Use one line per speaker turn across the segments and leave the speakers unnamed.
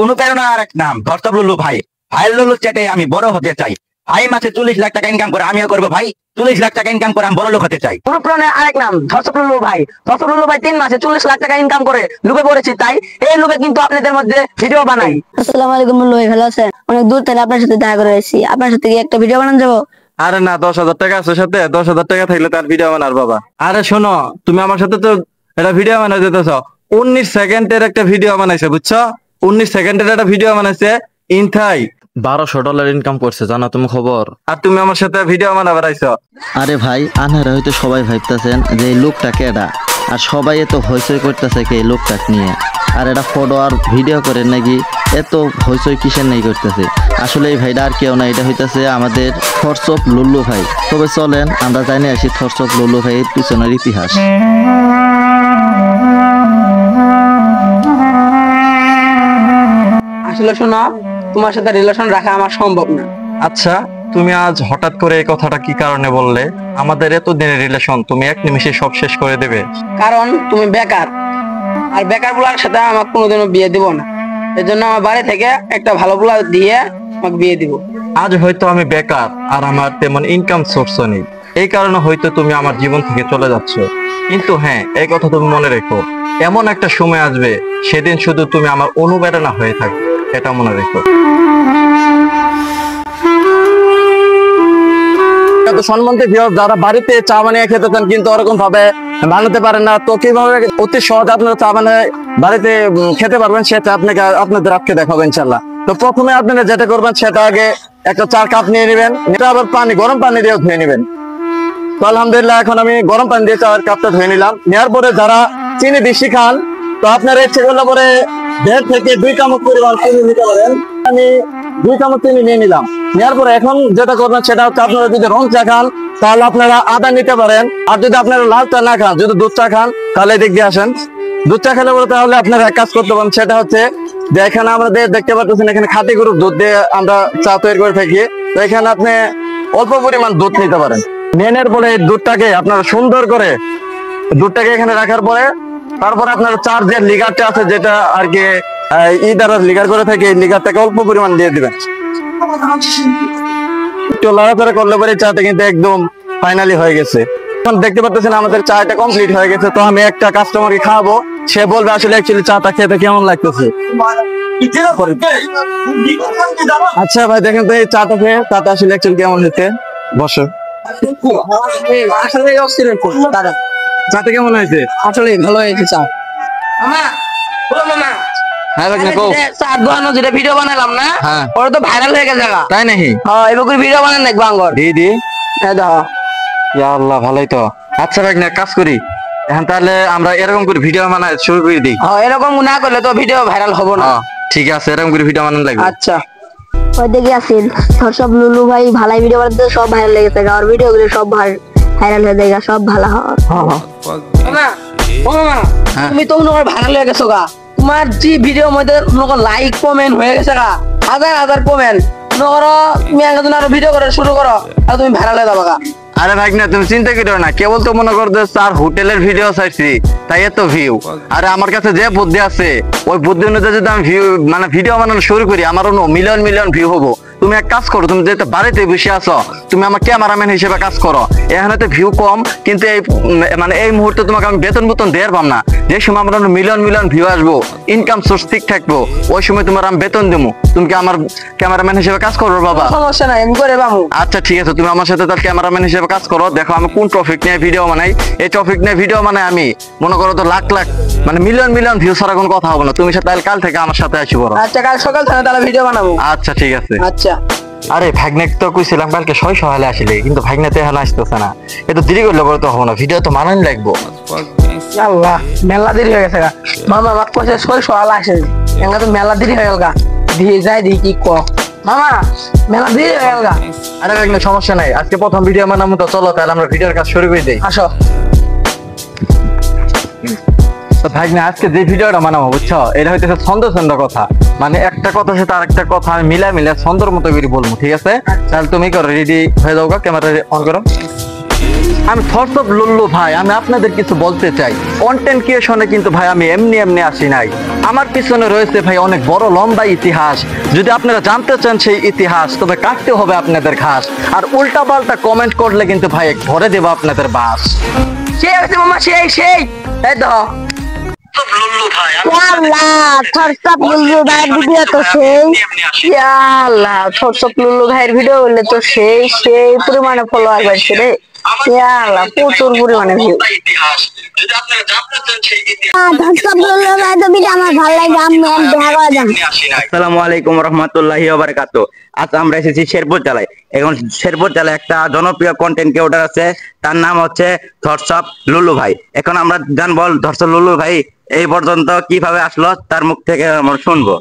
অনুপ্রেরণা আর এক নাম ধর্ষক লুলু ভাই। ভাইয়ের লুলু চেটে আমি বড় হতে চাই। ভাই মাসে 40 লাখ টাকা ইনকাম করে আমিও করবো ভাই 40 লাখ টাকা ইনকাম করে আমি বড় লোক হতে চাই।
অনুপ্রেরণা আরেক নাম ধর্ষক লুলু ভাই। ধর্ষক লুলু ভাই 3 মাসে 40 লাখ টাকা ইনকাম করে লুকে পড়েছি, তাই এই লুকে কিন্তু আপনাদের মধ্যে ভিডিও বানাই।
আসসালামু আলাইকুম লুলু ভাই, ভালো আছেন? অনেক দূর থেকে আপনার সাথে দেখা করে এসেছি, আপনার সাথে কি একটা ভিডিও বানান যাবো?
আরে না, 10,000 টাকা আছে সাথে, 10,000 টাকা থাকলে তার ভিডিও বানার বাবা। আরে শোনো, তুমি আমার সাথে তো এটা ভিডিও বানাই দিতেছ। 19 সেকেন্ডের একটা ভিডিও বানাইছে, বুঝছো? 19 সেকেন্ডের একটা ভিডিও বানাইছে। ইনথাই $1200 ইনকাম করছে, জানো তুমি খবর? আর তুমি আমার সাথে ভিডিও বানা বেড়াইছো।
আরে ভাই, আনারা হয়তো সবাই ভাবতেছেন যে এই লোকটা কেডা, আর সবাই এত হইচই করতেছে কি এই লোকটাকে নিয়ে। আর এটা ফটো আর ভিডিও করে নাকি এত হইচই কিসের নেই করতেছে। আসলে এই ভাইটা আর কেউ না, এটা হইতেছে আমাদের থরসপ লুল্লু ভাই। তবে চলেন আমরা জানি আসি থরসপ লুল্লু ভাইয়ের পিছনের ইতিহাস।
আসলে শোনো, তোমার সাথে রিলেশন রাখা আমার সম্ভব না।
আচ্ছা, তুমি আজ হঠাৎ করে এই কথাটা কি কারণে বললে? আমাদের এত দিনের রিলেশন তুমি এক নিমিষে সব শেষ করে দেবে?
কারণ তুমি বেকার, আর বেকার বুলার সাথে আমাকে কোনোদিনও বিয়ে দিব না। এজন্য আমার বাড়ি থেকে একটা ভালো বুলা দিয়ে আমাকে বিয়ে দিব।
আজ হয়তো আমি বেকার আর আমার তেমন ইনকাম সোর্সও নেই, এই কারণে হয়তো তুমি আমার জীবন থেকে চলে যাচ্ছ। কিন্তু হ্যাঁ, এই কথা তুমি মনে রেখো, এমন একটা সময় আসবে সেদিন শুধু তুমি আমার অনুপ্রেরণা হয়ে থাকবে, এটা মনে রেখো। সম্বন্ধে যারা বাড়িতে চা বানিয়ে খেতে চান কিন্তু ওরকম ভাবে বানাতে পারেন না, তো কিভাবে অতি সহজে আপনারা চা বানিয়ে বাড়িতে খেতে পারবেন সেটা আপনাদের আজকে দেখাবো ইনশাল্লাহ। তো প্রথমে আপনারা যেটা করবেন সেটা আগে একটা চার কাপ নিয়ে নেবেন, এটা আবার গরম পানি দিয়ে ধুয়ে নেবেন। তো আলহামদুলিল্লাহ, এখন আমি গরম পানি দিয়ে চার কাপটা ধুয়ে নিলাম। নেওয়ার পরে যারা চিনি বেশি খান তো আপনারা ইচ্ছে করলে পরে 1.5 থেকে 2 চামচ পরিমাণ চিনি নিতে পারেন। আমি 2 চামচ চিনি নিয়ে নিলাম। নেওয়ার পরে এখন যেটা করবেন সেটা হচ্ছে, আপনারা যদি রং চা খান তাহলে আপনারা আদা নিতে পারেন, আর যদি আপনারা লাল চা না খান, যদি দুধ চা খান তাহলে এদিক দিয়ে আসেন। দুধ চা খেলে বলে তাহলে আপনারা এক কাজ করতে পারেন, সেটা হচ্ছে যে এখানে আমাদের দেখতে পাচ্ছেন এখানে খাঁটি গরুর দুধ দিয়ে আমরা চা তৈরি করে থাকি। তো এখানে আপনি অল্প পরিমাণ দুধ নিতে পারেন। নেওয়ার পরে দুধটাকে আপনারা সুন্দর করে দুধটাকে এখানে রাখার পরে তারপরে আপনার চার যে লিগারটা আছে, যেটা আর কি দ্বারা লিগার করে থাকে, এই লিগারটাকে অল্প পরিমাণ দিয়ে দিবেন। একটু লড়াচড়া করলে পরে চাটা কিন্তু একদম ফাইনালি হয়ে গেছে। এখন দেখতে পাচ্ছেন আমাদের চাটা কমপ্লিট হয়ে গেছে। তো আমি একটা কাস্টমারকে খাওয়াবো, সে বলবে আসলে অ্যাকচুয়ালি চাটা খেতে কেমন লাগতেছে। আচ্ছা ভাই, দেখেন তো এই চাটা খেয়ে চাটা আসলে অ্যাকচুয়ালি কেমন হয়েছে। বসো।
আসলে
চাটা কেমন হয়েছে?
আসলে ভালো হয়েছে চা। মামা, ও মামা,
হ্যাঁ ভাই, কও।
চা দোকানে যেটা ভিডিও বানালাম না,
হ্যাঁ,
ওটা তো ভাইরাল হয়ে গেছে।
তাই নাকি?
হ্যাঁ, এবার করে ভিডিও বানান দেখবো আঙ্গর।
দি দি,
এই দেখো।
ইয়া আল্লাহ, ভালোই তো। আচ্ছা ভাই, না কাজ করি এখন, তাহলে আমরা এরকম করে ভিডিও বানাই শুরু করে দিই।
হ্যাঁ, এরকম না করলে তো ভিডিও ভাইরাল হবে না।
ঠিক আছে, এরকম করে ভিডিও বানানো লাগবে।
আচ্ছা,
ওই দেখে আসেন ধর্ষক লুলু ভাই ভালাই ভিডিও বানাতে সব ভাইরাল লেগেছে, আর ভিডিও গুলো সব ভাইরাল হয়ে যায়, সব ভালো হয়।
মামা, ও মামা, তুমি তো মনে হয় ভাইরাল হয়ে গেছো গা। তোমার যে ভিডিওর মধ্যে লাইক কমেন্ট হয়ে গেছে গা, হাজার হাজার কমেন্ট। তুমি একজন আরো ভিডিও করে শুরু করো, আর তুমি ভাইরাল হয়ে যাবা গা।
আরে ভাই না, তুমি চিন্তা করো না, কেবল তো মনে করো স্যার হোটেলের ভিডিও চাইছি তাই এত ভিউ। আরে আমার কাছে যে বুদ্ধি আছে ওই বুদ্ধি অনুযায়ী যদি আমি ভিডিও বানানো শুরু করি, আমার মিলিয়ন মিলিয়ন ভিউ হবো। তুমি এক কাজ করো, তুমি যেহেতু বাড়িতে বসে আছো, তুমি আমার ক্যামেরাম্যান হিসেবে কাজ করো। এখানে তো ভিউ কম, কিন্তু এই মুহূর্তে তোমাকে আমি বেতন দেওয়ার পাম না। যে সময় আমার মিলিয়ন মিলিয়ন ভিউ আসবো, ইনকাম সোর্স ঠিক থাকবো, ওই সময় তোমার আমি বেতন দেবো। তুমি কি আমার ক্যামেরাম্যান হিসেবে কাজ করো বাবা?
সমস্যা নাই, আমি করে পাবো।
আচ্ছা ঠিক আছে, তুমি আমার সাথে তার ক্যামেরাম্যান হিসেবে কাজ করো। দেখো আমি কোন টপিক নিয়ে ভিডিও বানাই, এই টপিক নিয়ে ভিডিও বানাই আমি মনে করো তো lakh lakh million million view ছাড়া কোনো কথা হবে না। তুমি তাহলে কাল থেকে আমার সাথে আসি বড়।
আচ্ছা, কাল সকাল থেকে তাহলে ভিডিও বানাবো।
আচ্ছা ঠিক আছে।
আচ্ছা।
আরে ভাগ্নেক তো কইছিলাম কালকে 6 সকালে আসলে, কিন্তু ভাগ্নে তো এখন আসতেছে না। এত দেরি করলে পরে তো হবে না, ভিডিও তো মানানি লাগবো।
আল্লাহ, মেলা দেরি হয়ে গেছে গা। মামা আমাকে কইছে 6 সকালে আসে, এঙ্গা তো মেলা দেরি হয়ে গেল গা। দিয়ে যাই দি কি ক মামা, মেলা দেরি হয়ে গেল গা।
আরে ভাগ্নে সমস্যা নাই, আজকে প্রথম ভিডিও বানাবো তো, চলো তাহলে আমরা ভিডিওর কাজ শুরু করে দেই।
আসো।
তো ভাগ্নে আজকে যে ভিডিওটা বানাবো বুঝছো, এটা হইতেছে ছন্দ কথা, একটা কথা সাথে আরেকটা কথা আমি মিলা ছন্দর মতো করে বলবো, ঠিক আছে? তাহলে তুমি করো, রেডি হয়ে যাও, ক্যামেরা অন করো। আমি থটস অফ লুল্লু ভাই, আমি আপনাদের কিছু বলতে চাই। কন্টেন্ট ক্রিয়েশনে কিন্তু ভাই আমি এমনি এমনি আসি নাই। আমার পিছনে রয়েছে ভাই অনেক বড় লম্বা ইতিহাস। যদি আপনারা জানতে চান সেই ইতিহাস, তবে কাটতে হবে আপনাদের ঘাস। আর উল্টা পাল্টা কমেন্ট করলে কিন্তু ভাই ভরে দেবো আপনাদের বাস।
সেই হয়েছে মামা, সেই সেই এই তো
লুল্লু ভাইয়ের ভিডিও তো সেই
আল্লাহ, থটসপ লুল্লু ভাইয়ের ভিডিও হলে তো সেই সেই পরিমাণে ফলোয়ার বাড়ছে রে। আল্লাহ, প্রচুর পরিমাণে ভিউ।
লুল্লু ভাই তো ভিডিও আমার ভালো লাগে, আমি দেখা করা যান।
আসসালামু আলাইকুম রহমতুল্লাহি ওয়া বারাকাতুহু। আজ আমরা এসেছি শেরপুর জেলায়। এখন শেরপুর জেলায় একটা জনপ্রিয় কন্টেন্ট ক্রিয়েটর আছে, তার নাম হচ্ছে থটসপ লুল্লু ভাই। এখন আমরা জানবো থটসপ লুল্লু ভাই এই পর্যন্ত কিভাবে আসলো, তার মুখ থেকে আমরা শুনবো।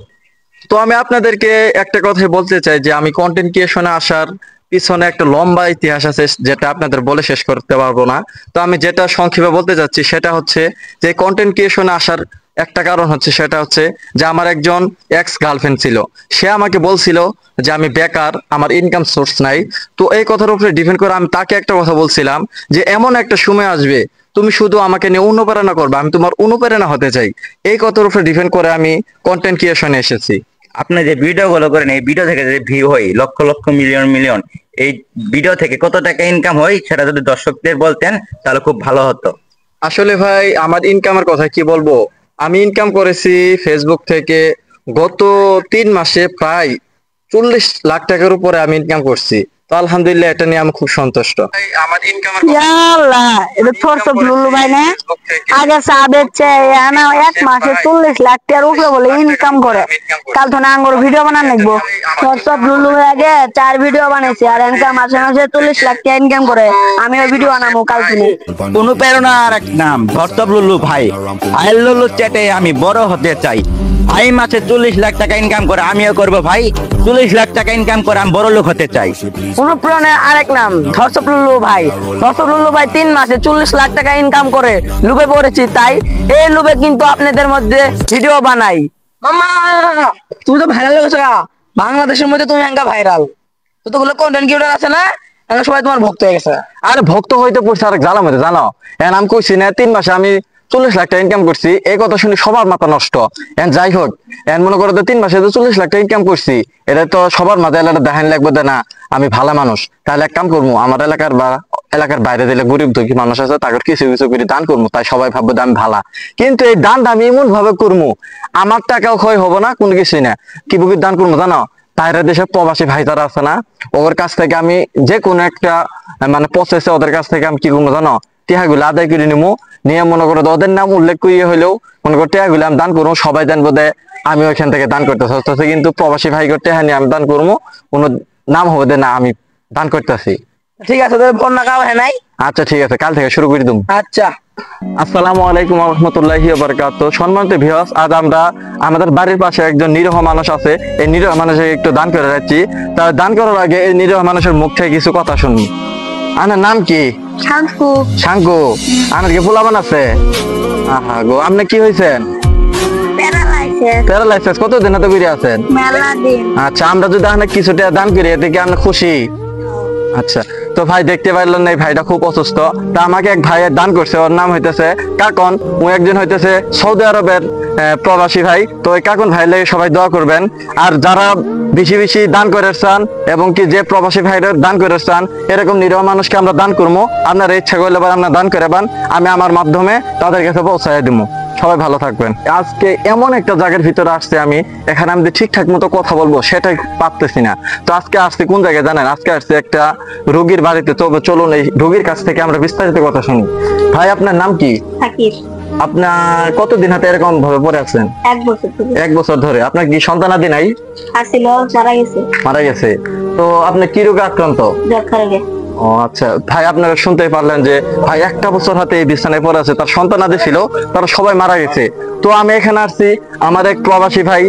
তো আমি আপনাদেরকে একটা কথাই বলতে চাই যে আমি কন্টেন্ট ক্রিয়েশনে আসার পিছনে একটা লম্বা ইতিহাস আছে, যেটা আপনাদের বলে শেষ করতে পারবো না। তো আমি যেটা সংক্ষেপে বলতে চাচ্ছি সেটা হচ্ছে যে কন্টেন্ট ক্রিয়েশনে আসার একটা কারণ হচ্ছে, সেটা হচ্ছে যে আমার একজন এক্স গার্লফ্রেন্ড ছিল। সে আমাকে বলছিল যে আমি বেকার, আমার ইনকাম সোর্স নাই। তো এই কথার উপরে ডিপেন্ড করে আমি তাকে একটা কথা বলছিলাম যে এমন একটা সময় আসবে তুমি শুধু আমাকে নিয়ে অনুপ্রেরণা করবে, আমি তোমার অনুপ্রেরণা হতে চাই। এই কথার উপরে ডিপেন্ড করে আমি কন্টেন্ট ক্রিয়েশনে এসেছি।
আপনি যে ভিডিও গুলো করেন, এই ভিডিও থেকে যে ভিউ হয় লক্ষ লক্ষ মিলিয়ন মিলিয়ন, এই ভিডিও থেকে কত টাকা ইনকাম হয় সেটা যদি দর্শকদের বলতেন তাহলে খুব ভালো হতো।
আসলে ভাই আমার ইনকামের কথা কি বলবো, আমি ইনকাম করেছি ফেসবুক থেকে গত 3 মাসে প্রায় 40 লাখ টাকার উপরে আমি ইনকাম করছি। তো আলহামদুলিল্লাহ, এটা নিয়ে আমি খুব সন্তুষ্ট। আমার ইনকামের
আল্লাহ, এটা থটসপ লুল্লু ভাই না? আগে চা বেচছে, এনা 1 মাসে 40 লাখ টাকার উপরে বলে ইনকাম করে। কাল তো আঙ্গুর ভিডিও বানান লাগবো। থটসপ লুল্লু ভাই আগে 4 ভিডিও বানাইছে, আর এনকা মাসে মাসে 40 লাখ টাকা ইনকাম করে। আমিও ভিডিও বানাবো কাল থেকে।
অনুপ্রেরণার এক নাম থটসপ লুল্লু ভাই। ভাইয়ের লুল্লু চ্যাটে আমি বড় হতে চাই। ভাই মাসে 40 লাখ টাকা ইনকাম করে, আমিও করবো ভাই 40 লাখ টাকা ইনকাম করে আমি বড় লোক হতে চাই।
অনুপ্রেরণার আরেক নাম থটসপ লুল্লু ভাই। থটসপ লুল্লু ভাই 3 মাসে 40 লাখ টাকা ইনকাম করে। লুবে পড়েছি, তাই এই লুবে কিন্তু আপনাদের মধ্যে ভিডিও বানাই। মামা, তুমি তো ভাইরাল হয়ে গেছো গা। বাংলাদেশের মধ্যে তুমি এঙ্কা ভাইরাল। যতগুলো কন্টেন্ট ক্রিয়েটর আছে না, এঙ্কা সবাই তোমার ভক্ত হয়ে গেছে।
আরে ভক্ত হইতে পড়ছে আরেক জ্বালা মধ্যে, জানো? এখন আমি কইছি না 3 মাসে আমি 40 লাখ টাকা ইনকাম করছি, এই কথা শুনে সবার মাথা নষ্ট। এখন যাই হোক, এখন মনে করো 3 মাসে 40 লাখ টাকা ইনকাম করছি, এটা তো সবার মাথায় এলাকা দেখান লাগবে না আমি ভালো মানুষ। তাহলে এক কাম করবো, আমার এলাকার বাইরে দিলে গরিব দুঃখী মানুষ আছে, তাকে কিছু কিছু করে দান করবো, তাই সবাই ভাববে আমি ভালা। কিন্তু এই দানটা আমি এমন ভাবে করবো, আমার টাকাও ক্ষয় হবো না, কোনো কিছুই না। কি বুকির দান করবো জানো? বাইরের দেশে প্রবাসী ভাই যারা আছে না, ওদের কাছ থেকে আমি যে কোনো একটা মানে প্রসেসে ওদের কাছ থেকে আমি কি করবো জানো? টিহাগুলো আদায় করে নিবো, নিয়ে মনে করো ওদের নাম উল্লেখ করিয়ে হলেও মনে করো টিহাগুলো আমি দান করবো, সবাই দান বোধ আমি ওইখান থেকে দান করতে চাচ্ছি। কিন্তু প্রবাসী ভাই টেহা নিয়ে আমি দান করবো, কোনো নাম হবে না আমি দান করতেছি।
ঠিক আছে, তোর ফোন নাকাও হ্যাঁ নাই।
আচ্ছা ঠিক আছে, কাল থেকে শুরু করে দিবো।
আচ্ছা,
আসসালামু আলাইকুম রহমতুল্লাহি ওয়া বারাকাতুহু। সম্মানিত ভিউয়ার্স, আজ আমরা আমাদের বাড়ির পাশে একজন নিরীহ মানুষ আছে, এই নিরীহ মানুষকে একটু দান করে যাচ্ছি। তার দান করার আগে এই নিরীহ মানুষের মুখ থেকে কিছু কথা শুনি। আপনার নাম কি?
শাঙ্কু।
শাঙ্কু। আপনার কি পোলাপান আছে? আহা গো, আপনি কি হয়েছেন? প্যারালাইসিস। কতদিন হাতে বেরিয়ে আছেন?
মেলা দিন।
আচ্ছা, আমরা যদি আপনার কিছুটা দান করি এতে কি আপনি খুশি? আচ্ছা, তো ভাই দেখতে পারলেন এই ভাইটা খুব অসুস্থ। তা আমাকে এক ভাইয়ের দান করছে, ওর নাম হইতেছে কাকন। ও একজন হইতেছে সৌদি আরবের প্রবাসী ভাই। তো ওই কাকন ভাই লাগে সবাই দোয়া করবেন। আর যারা বেশি বেশি দান করে চান এবং কি যে প্রবাসী ভাইরা দান করে চান, এরকম নিরীহ মানুষকে আমরা দান করবো। আপনারা ইচ্ছা করলে আপনারা দান করে পান, আমি আমার মাধ্যমে তাদের কাছে পৌঁছায় দিব। সবাই ভালো থাকবেন। আজকে এমন একটা জায়গার ভিতরে আসছে, আমি এখানে আমি ঠিকঠাক মতো কথা বলবো সেটাই পারতেছি না। তো আজকে আসছে কোন জায়গায় জানেন? আজকে আসছে একটা রোগীর বাড়িতে। তো চলুন এই রোগীর কাছ থেকে আমরা বিস্তারিত কথা শুনি। ভাই, আপনার নাম কি?
সাকিব।
আপনার কতদিন হাতে এরকম ভাবে পড়ে আছেন?
1 বছর ধরে।
1 বছর ধরে। আপনার কি সন্তানাদি নাই?
আসিল, মারা গেছে।
মারা গেছে। তো আপনি কি রোগে আক্রান্ত?
যক্ষা রোগে।
ও আচ্ছা ভাই, আপনারা শুনতে পারলেন যে ভাই 1 বছর হাতে এই বিছানায় পড়ে আছে, তার সন্তানাদি ছিল, তারা সবাই মারা গেছে। তো আমি এখানে আসছি, আমার এক প্রবাসী ভাই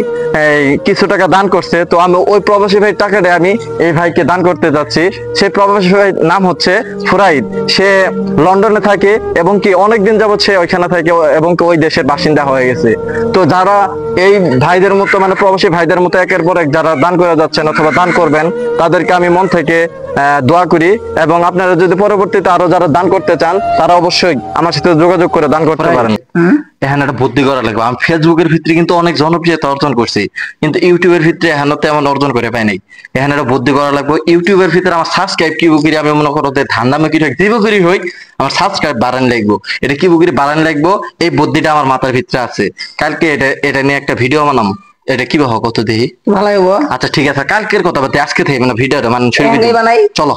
কিছু টাকা দান করছে। তো আমি ওই প্রবাসী ভাই টাকাটা আমি এই ভাইকে দান করতে যাচ্ছি। সেই প্রবাসী ভাই নাম হচ্ছে ফুরাইদ। সে লন্ডনে থাকে এবং কি অনেকদিন যাবত সে ওইখানে থাকে এবং কি ওই দেশের বাসিন্দা হয়ে গেছে। তো যারা এই ভাইদের মতো মানে প্রবাসী ভাইদের মতো একের পর এক যারা দান করে যাচ্ছেন অথবা দান করবেন তাদেরকে আমি মন থেকে দোয়া করি, এবং আপনারা যদি পরবর্তীতে আরো যারা দান করতে চান তারা অবশ্যই আমার সাথে যোগাযোগ করে দান করতে পারেন।
এখানে একটা বুদ্ধি করা লাগবে। আমি ফেসবুকের ভিতরে কিন্তু অনেক জনপ্রিয়তা অর্জন করছি, কিন্তু ইউটিউবের ভিতরে এখানে তেমন অর্জন করে পাই নাই। এখানে একটা বুদ্ধি করা লাগবে, ইউটিউবের ভিতরে আমার সাবস্ক্রাইব কি বুকিরি আমি মনে করো ধান দামে কি হোক যে বুকিরি হই আমার সাবস্ক্রাইব বাড়ান লাগবো, এটা কি বুকিরি বাড়ান লাগবো, এই বুদ্ধিটা আমার মাথার ভিতরে আছে। কালকে এটা নিয়ে একটা ভিডিও বানাম, এটা কি ভাবো কত দেখি?
ভালো হইব।
আচ্ছা ঠিক আছে, কালকের কথা বলতে আজকে থেকে মানে ভিডিওটা মানে
এখনই বানাই।
চলো।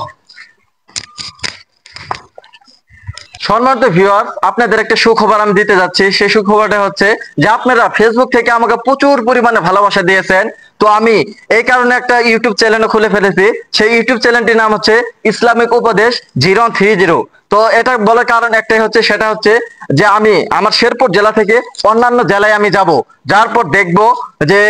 সম্মানিত ভিউয়ার, আপনাদের একটা সুখবর আমি দিতে যাচ্ছি। সেই সুখবরটা হচ্ছে যে আপনারা ফেসবুক থেকে আমাকে প্রচুর পরিমাণে ভালোবাসা দিয়েছেন, তো আমি এই কারণে একটা ইউটিউব চ্যানেল খুলে ফেলেছি। সেই ইউটিউব চ্যানেলটির নাম হচ্ছে ইসলামিক উপদেশ 030। তো এটা বলার কারণ একটাই হচ্ছে, সেটা হচ্ছে যে আমি আমার শেরপুর জেলা থেকে অন্যান্য জেলায় আমি যাব, যার পর দেখব যে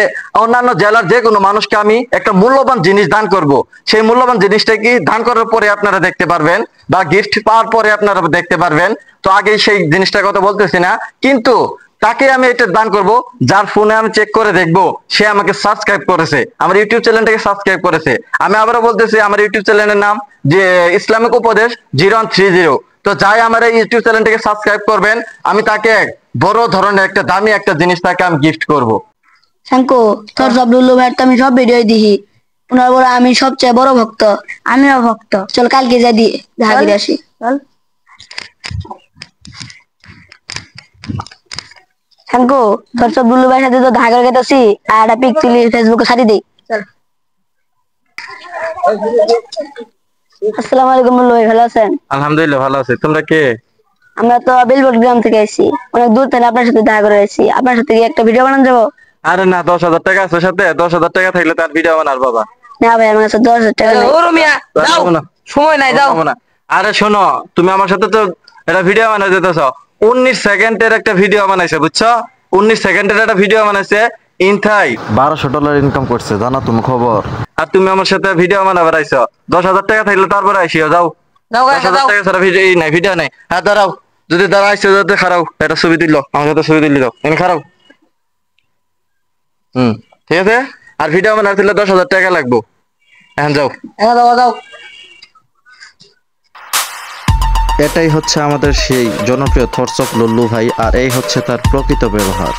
অন্যান্য জেলার যে কোনো মানুষকে আমি একটা মূল্যবান জিনিস দান করব। সেই মূল্যবান জিনিসটা কি দান করার পরে আপনারা দেখতে পারবেন, বা গিফট পাওয়ার পরে আপনারা দেখতে পারবেন। তো আগে সেই জিনিসটার কথা বলতেছি না, কিন্তু তাকে আমি এটা দান করব যার ফোনে আমি চেক করে দেখব সে আমাকে সাবস্ক্রাইব করেছে, আমার ইউটিউব চ্যানেলটাকে সাবস্ক্রাইব করেছে। আমি আবারও বলতেছি আমার ইউটিউব চ্যানেলের নাম যে ইসলামিক উপদেশ 030। তো যাই আমার এই ইউটিউব চ্যানেলটাকে সাবস্ক্রাইব করবেন, আমি তাকে বড় ধরনের একটা দামি একটা জিনিস তাকে আমি গিফট করব।
শাঙ্কু, তোর সব লুল্লু ভাইয়ের তো আমি সব ভিডিও দেখি, ওনার বড় আমি সবচেয়ে বড় ভক্ত। আমিও ভক্ত। চল কালকে যা দিয়ে দেখা করে আসি। চল শাঙ্কু, তোর সব লুল্লু ভাইয়ের সাথে তো দেখা করে গেতেছি, আর একটা পিক তুলি ফেসবুকে ছাড়ি দেই। চল। আসসালামু আলাইকুম লুল্লু ভাই, ভালো আছেন?
আলহামদুলিল্লাহ ভালো আছে। তোমরা কে?
আমরা তো বেলবোর্ড গ্রাম থেকে আইছি, অনেক দূর থেকে আপনার সাথে দেখা করে আইছি। আপনার সাথে কি একটা ভিডিও বানানো যাবো?
আরে না, 10,000 টাকা আছে সাথে, 10,000 টাকা থাকলে তার ভিডিও বানার বাবা।
না ভাই, আমার কাছে 10,000 টাকা নেই।
ও রুমিয়া যাও,
যাবো না।
সময় নাই, যাও।
যাবো না। আরে শোনো, তুমি আমার সাথে তো একটা ভিডিও বানাই যেতেছ, 19 সেকেন্ডের একটা ভিডিও বানাইছে, বুঝছো? 19 সেকেন্ডের একটা ভিডিও বানাইছে ইনথাই।
$1200 ইনকাম করছে, জানা তুমি খবর?
আর তুমি আমার সাথে ভিডিও বানাবার আইছো, 10,000 টাকা থাকলে তারপরে আইসিও, যাও।
যাও গাইস,
10,000
যাও।
টাকা ছাড়া ভিডিও নাই, ভিডিও নাই। হ্যাঁ দাঁড়াও, যদি দাঁড়াইছো যাতে খারাও, এটা ছবি দিল আমার সাথে, ছবি দিল এনে খারাও। ঠিক আছে। আর ভিডিও বানাতে হলে 10,000 টাকা লাগবো। এখন যাও।
যাও, যাও।
এটাই হচ্ছে আমাদের সেই জনপ্রিয় থটস অফ লুল্লু ভাই, আর এই হচ্ছে তার প্রকৃত ব্যবহার।